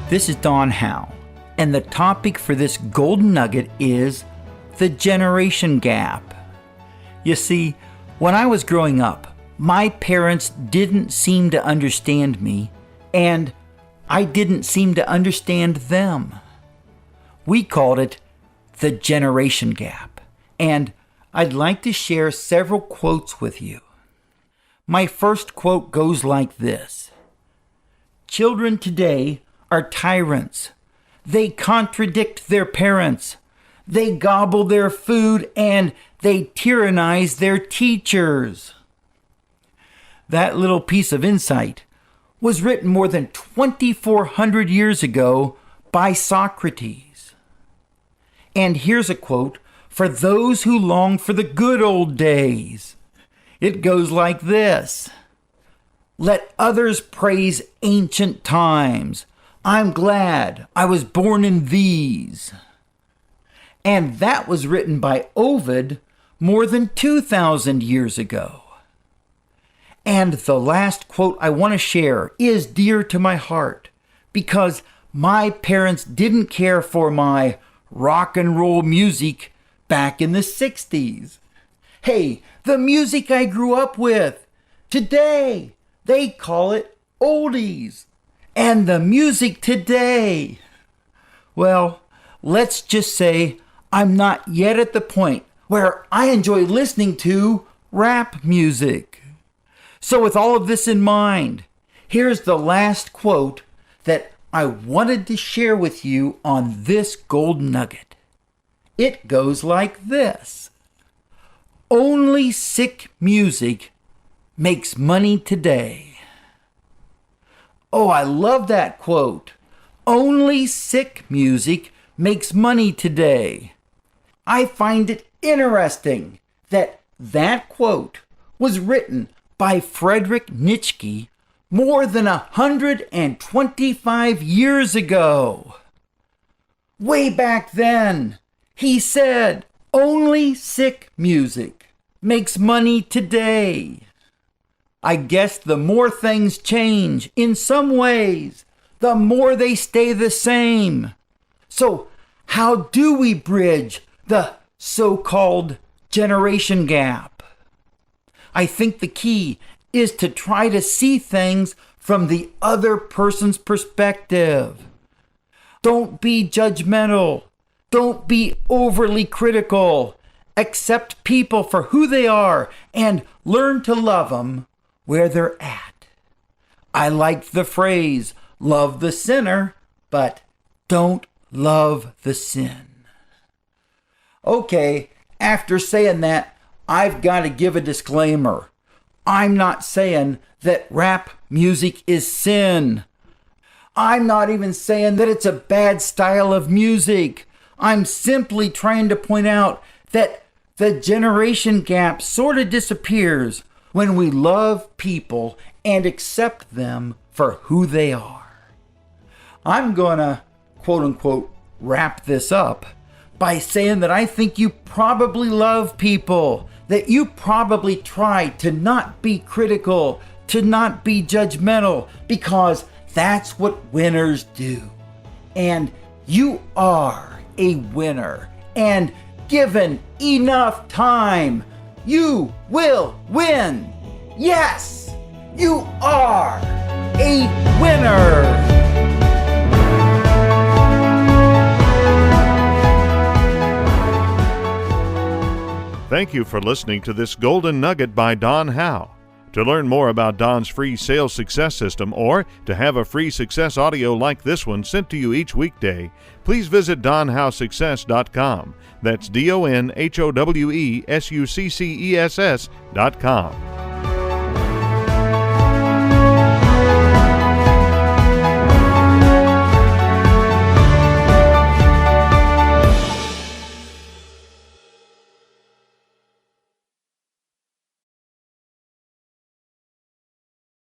This is Don Howe, and the topic for this golden nugget is the generation gap. You see, when I was growing up, my parents didn't seem to understand me, and I didn't seem to understand them. We called it the generation gap, and I'd like to share several quotes with you. My first quote goes like this: "Children today are tyrants. They contradict their parents. They gobble their food and they tyrannize their teachers." That little piece of insight was written more than 2,400 years ago by Socrates. And here's a quote for those who long for the good old days. It goes like this: "Let others praise ancient times. I'm glad I was born in these." And that was written by Ovid more than 2,000 years ago. And the last quote I want to share is dear to my heart because my parents didn't care for my rock and roll music back in the 60s. Hey, the music I grew up with, today they call it oldies. And the music today, well, let's just say I'm not yet at the point where I enjoy listening to rap music. So with all of this in mind, here's the last quote that I wanted to share with you on this gold nugget. It goes like this: "Only sick music makes money today." Oh, I love that quote. Only sick music makes money today. I find it interesting that that quote was written by Friedrich Nietzsche more than 125 years ago. Way back then, he said, only sick music makes money today. I guess the more things change in some ways, the more they stay the same. So how do we bridge the so-called generation gap? I think the key is to try to see things from the other person's perspective. Don't be judgmental. Don't be overly critical. Accept people for who they are and learn to love them where they're at. I like the phrase, love the sinner, but don't love the sin. Okay, after saying that, I've got to give a disclaimer. I'm not saying that rap music is sin. I'm not even saying that it's a bad style of music. I'm simply trying to point out that the generation gap sort of disappears when we love people and accept them for who they are. I'm gonna, quote unquote, wrap this up by saying that I think you probably love people, that you probably try to not be critical, to not be judgmental, because that's what winners do. And you are a winner. And given enough time, you will win. Yes, you are a winner. Thank you for listening to this Golden Nugget by Don Howe. To learn more about Don's free sales success system or to have a free success audio like this one sent to you each weekday, please visit donhowsuccess.com. That's DonHowessuccess.com.